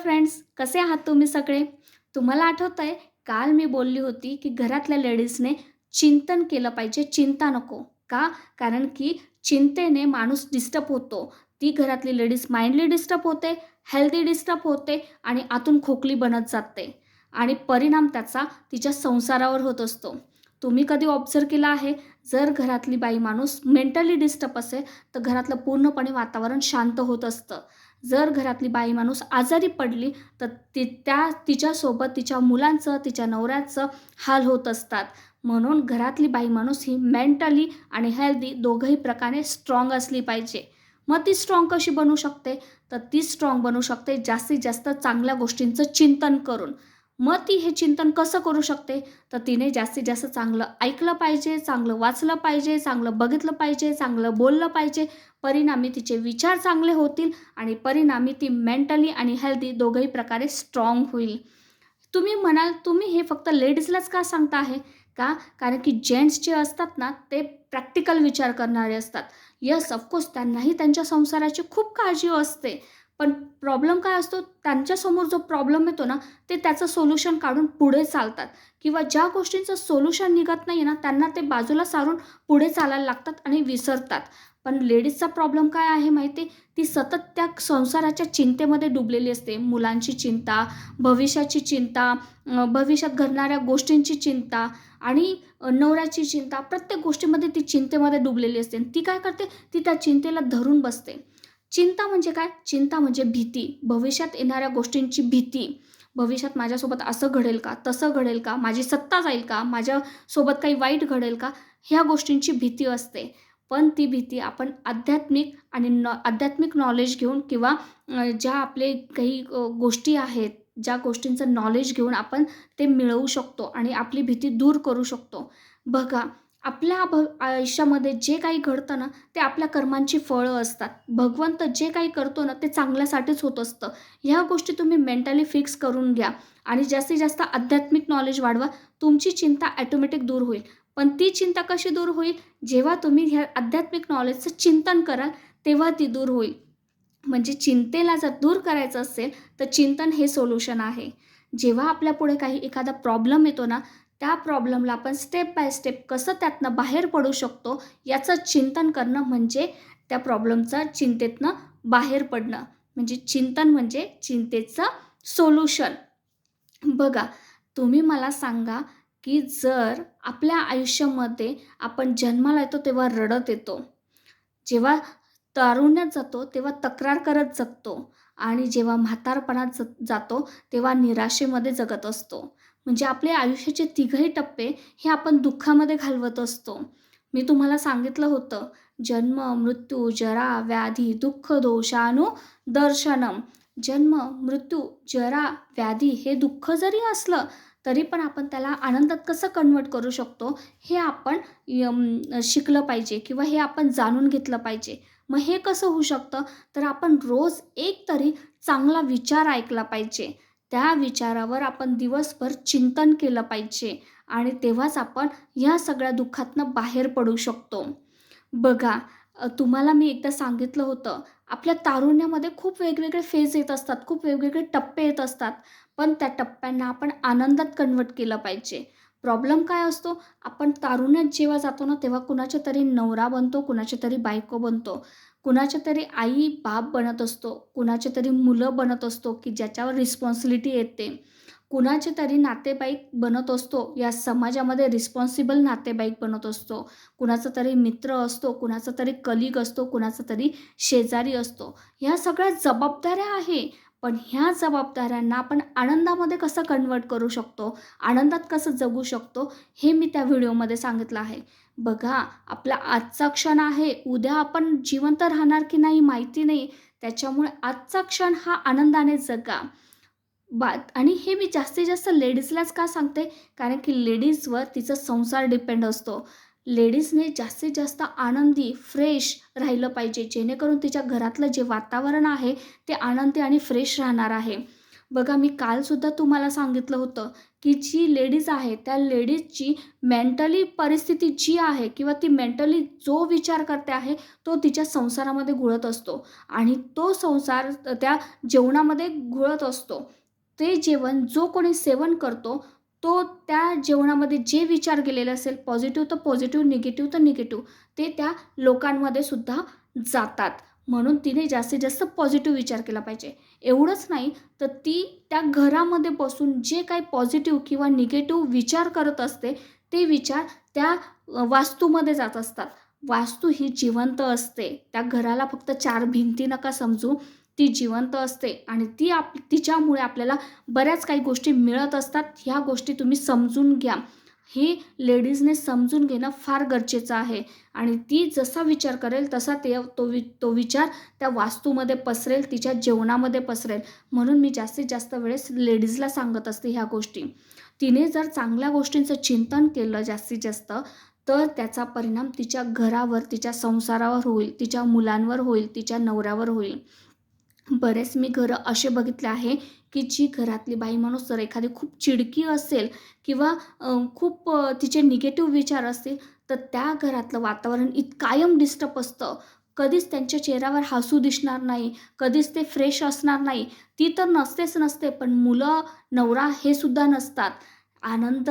Friends, कसे आहात तुम्ही सगळे? तुम्हाला आठवतंय काल मी बोलली होती, की घरातल्या लेडीजने चिंतन केलं पाहिजे, चिंता नको. का? कारण की चिंतेने माणूस डिस्टर्ब होतो. ती घरातली लेडीज माइंडली डिस्टर्ब होते, हेल्दी डिस्टर्ब होते आणि आतून खोकली बनत जाते आणि परिणाम त्याचा तिच्या संसारावर होत असतो. तुम्ही कधी ऑब्झर्व्ह केलं आहे, जर घरातली बाई माणूस मेंटली डिस्टर्ब असेल, तर घरातलं पूर्णपणे वातावरण शांत होत असतं. जर घरातली बाई माणूस आजारी पडली तर तिच्यासोबत तिच्या मुलांचं, तिच्या नवऱ्याचं हाल होत असतात. म्हणून घरातली बाई माणूस ही मेंटली आणि हेल्दी दोघंही प्रकारे स्ट्राँग असली पाहिजे. मग ती स्ट्राँग कशी बनू शकते? तर ती स्ट्राँग बनू शकते जास्तीत जास्त चांगल्या गोष्टींचं चिंतन करून. मग ती हे चिंतन कसं करू शकते? तर तिने जास्तीत जास्त चांगलं ऐकलं पाहिजे, चांगलं वाचलं पाहिजे, चांगलं बघितलं पाहिजे, चांगलं बोललं पाहिजे. परिणामी तिचे विचार चांगले होतील आणि परिणामी ती मेंटली आणि हेल्दी दोघंही प्रकारे स्ट्राँग होईल. तुम्ही म्हणाल, तुम्ही हे फक्त लेडीजलाच का सांगता आहे? का? कारण की जेंट्स जे असतात ना, ते प्रॅक्टिकल विचार करणारे असतात. येस, ऑफकोर्स त्यांनाही त्यांच्या संसाराची खूप काळजी असते. पण प्रॉब्लेम काय असतो, त्यांच्यासमोर जो प्रॉब्लेम येतो ना, ते त्याचं सोल्युशन काढून पुढे चालतात किंवा ज्या गोष्टींचं सोल्युशन निघत नाही ना, त्यांना ते बाजूला सारून पुढे चालायला लागतात आणि विसरतात. पण लेडीजचा प्रॉब्लेम काय आहे माहिती आहे? ती सतत त्या संसाराच्या चिंतेमध्ये डुबलेली असते. मुलांची चिंता, भविष्याची चिंता, भविष्यात घडणाऱ्या गोष्टींची चिंता आणि नवऱ्याची चिंता. प्रत्येक गोष्टीमध्ये ती चिंतेमध्ये डुबलेली असते. आणि ती काय करते? ती त्या चिंतेला धरून बसते. चिंता म्हणजे काय? चिंता म्हणजे भीती. भविष्यात येणाऱ्या गोष्टींची भीती. भविष्यात माझ्यासोबत असं घडेल का? तसं घडेल का? माझी सत्ता जाईल का? माझ्यासोबत काही वाईट घडेल का? ह्या गोष्टींची भीती असते. पण ती भीती आपण आध्यात्मिक नॉलेज घेऊन किंवा ज्या आपले काही गोष्टी आहेत, ज्या गोष्टींचं नॉलेज घेऊन आपण ते मिळवू शकतो आणि आपली भीती दूर करू शकतो. बघा, आपल्या आयुष्यामध्ये जे काही घडतं ना, ते आपल्या कर्मांची फळं असतात. भगवंत जे काही करतो ना, ते चांगल्यासाठीच होत असतं. ह्या गोष्टी तुम्ही मेंटली फिक्स करून घ्या आणि जास्तीत जास्त आध्यात्मिक नॉलेज वाढवा. तुमची चिंता ऑटोमॅटिक दूर होईल. पण ती चिंता कशी दूर होईल? जेव्हा तुम्ही ह्या आध्यात्मिक नॉलेजचं चिंतन कराल, तेव्हा ती दूर होईल. म्हणजे चिंतेला जर दूर करायचं असेल, तर चिंतन हे सोल्युशन आहे. जेव्हा आपल्यापुढे काही एखादा प्रॉब्लेम येतो ना, त्या प्रॉब्लेमला आपण स्टेप बाय स्टेप कसं त्यातनं बाहेर पडू शकतो, याचं चिंतन करणं म्हणजे त्या प्रॉब्लेमचा चिंतेतनं बाहेर पडणं. म्हणजे चिंतन म्हणजे चिंतेचं सोल्युशन. बघा, तुम्ही मला सांगा, की जर आपल्या आयुष्यामध्ये आपण जन्माला येतो तेव्हा रडत येतो. जेव्हा तारुण्यात जातो तेव्हा तक्रार करत जगतो आणि जेव्हा म्हातारपणात जातो तेव्हा निराशेमध्ये जगत असतो. म्हणजे आपले आयुष्याचे तिघही टप्पे हे आपण दुःखामध्ये घालवत असतो. मी तुम्हाला सांगितलं होतं, जन्म, मृत्यू, जरा, व्याधी, दुःख, दोषानु दर्शनम. जन्म, मृत्यू, जरा, व्याधी हे दुःख जरी असलं, तरी पण आपण त्याला आनंदात कसं कन्व्हर्ट करू शकतो, हे आपण शिकलं पाहिजे किंवा हे आपण जाणून घेतलं पाहिजे. मग हे कसं होऊ शकतं? तर आपण रोज एक तरी चांगला विचार ऐकला पाहिजे. त्या विचारावर आपण दिवसभर चिंतन केलं पाहिजे आणि तेव्हाच आपण ह्या सगळ्या दुःखातनं बाहेर पडू शकतो. बघा, तुम्हाला मी एकदा सांगितलं होतं, आपल्या तारुण्यामध्ये खूप वेगवेगळे फेज येत असतात, खूप वेगवेगळे टप्पे येत असतात. पण त्या टप्प्यांना आपण आनंदात कन्व्हर्ट केलं पाहिजे. प्रॉब्लेम काय असतो? आपण तारुण्यात जेव्हा जातो ना, तेव्हा कुणाच्या तरी नवरा बनतो, कुणाची तरी बायको बनतो, कुणाच्या तरी आई-बाप बनत असतो, कुणाचे तरी मुलं बनत असतो, की ज्याच्यावर रिस्पॉन्सिबिलिटी येते. कुणाचे तरी नातेवाईक बनत असतो, या समाजामध्ये रिस्पॉन्सिबल नातेवाईक बनत असतो. कुणाचा तरी मित्र असतो, कुणाचा तरी कलीग असतो, कुणाचा तरी शेजारी असतो. ह्या सगळ्या जबाबदाऱ्या आहे. पण ह्या जबाबदाऱ्यांना आपण आनंदामध्ये कसं कन्व्हर्ट करू शकतो, आनंदात कसं जगू शकतो, हे मी त्या व्हिडिओमध्ये सांगितलं आहे. बघा, आपला आजचा क्षण आहे, उद्या आपण जिवंत राहणार की नाही माहिती नाही. त्याच्यामुळे आजचा क्षण हा आनंदाने जगा. आणि हे मी जास्तीत जास्त लेडीजलाच का सांगते? कारण की लेडीजवर तिचा संसार डिपेंड असतो. लेडीजने जास्तीत जास्त आनंदी, फ्रेश राहिलं पाहिजे, जेणेकरून तिच्या घरातलं जे वातावरण आहे, ते आनंदी आणि फ्रेश राहणार आहे. बघा, मी कालसुद्धा तुम्हाला सांगितलं होतं, की जी लेडीज आहे, त्या लेडीजची मेंटली परिस्थिती जी आहे किंवा ती मेंटली जो विचार करते आहे, तो तिच्या संसारामध्ये घुळत असतो आणि तो संसार त्या जेवणामध्ये घुळत असतो. ते जेवण जो कोणी सेवन करतो, तो त्या जेवणामध्ये जे विचार गेलेले असेल, पॉझिटिव्ह तर पॉझिटिव्ह, निगेटिव्ह तर निगेटिव्ह, ते त्या लोकांमध्ये सुद्धा जातात. म्हणून तिने जास्तीत जास्त पॉझिटिव्ह विचार केला पाहिजे. एवढंच नाही, तर ती त्या घरामध्ये बसून जे काही पॉझिटिव्ह किंवा निगेटिव्ह विचार करत असते, ते विचार त्या वास्तूमध्ये जात असतात. वास्तू ही जिवंत असते. त्या घराला फक्त 4 भिंती नका समजू, ती जिवंत असते आणि तिच्यामुळे आपल्याला बऱ्याच काही गोष्टी मिळत असतात. ह्या गोष्टी तुम्ही समजून घ्या. हे लेडीजने समजून घेणं फार गरजेचं आहे आणि ती जसा विचार करेल तसा तो विचार त्या वास्तूमध्ये पसरेल, तिच्या जेवणामध्ये पसरेल. म्हणून मी जास्तीत जास्त वेळेस लेडीजला सांगत असते ह्या गोष्टी. तिने जर चांगल्या गोष्टींचं चिंतन केलं जास्तीत जास्त, तर त्याचा परिणाम तिच्या घरावर, तिच्या संसारावर होईल, तिच्या मुलांवर होईल, तिच्या नवऱ्यावर होईल. बरेच मी घरं असे बघितले आहे, की जी घरातली बाई माणूस जर एखादी खूप चिडकी असेल किंवा खूप तिचे निगेटिव्ह विचार असतील, तर त्या घरातलं वातावरण कायम डिस्टर्ब असतं. कधीच त्यांच्या चेहऱ्यावर हसू दिसणार नाही, कधीच ते फ्रेश असणार नाही. ती तर नसतेच नसते, पण मुलं, नवरा हे सुद्धा नसतात. आनंद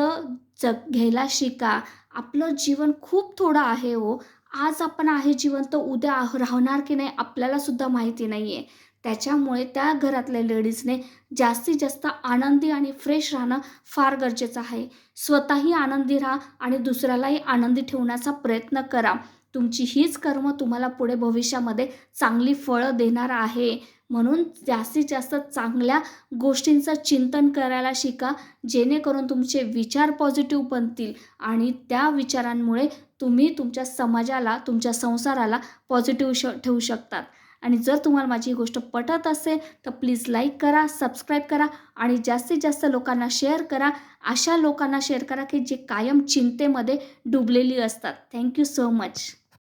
घ्यायला शिका. आपलं जीवन खूप थोडं आहे हो. आज आपण आहे जिवंत, उद्या राहणार की नाही आपल्यालासुद्धा माहिती नाही आहे. त्याच्यामुळे त्या घरातल्या लेडीजने जास्तीत जास्त आनंदी आणि फ्रेश राहणं फार गरजेचं आहे. स्वतःही आनंदी राहा आणि दुसऱ्यालाही आनंदी ठेवण्याचा प्रयत्न करा. तुमची हीच कर्म तुम्हाला पुढे भविष्यामध्ये चांगली फळं देणार आहे. म्हणून जास्तीत जास्त चांगल्या गोष्टींचं चिंतन करायला शिका, जेणेकरून तुमचे विचार पॉझिटिव्ह बनतील आणि त्या विचारांमुळे तुम्ही तुमच्या समाजाला, तुमच्या संसाराला पॉझिटिव्ह ठेवू शकतात. आणि जर तुम्हाला माझी ही गोष्ट पटत असेल, तर प्लीज लाईक करा, सबस्क्राईब करा आणि जास्तीत जास्त लोकांना शेअर करा. अशा लोकांना शेअर करा, की जे कायम चिंतेमध्ये डुबलेली असतात. Thank you so much.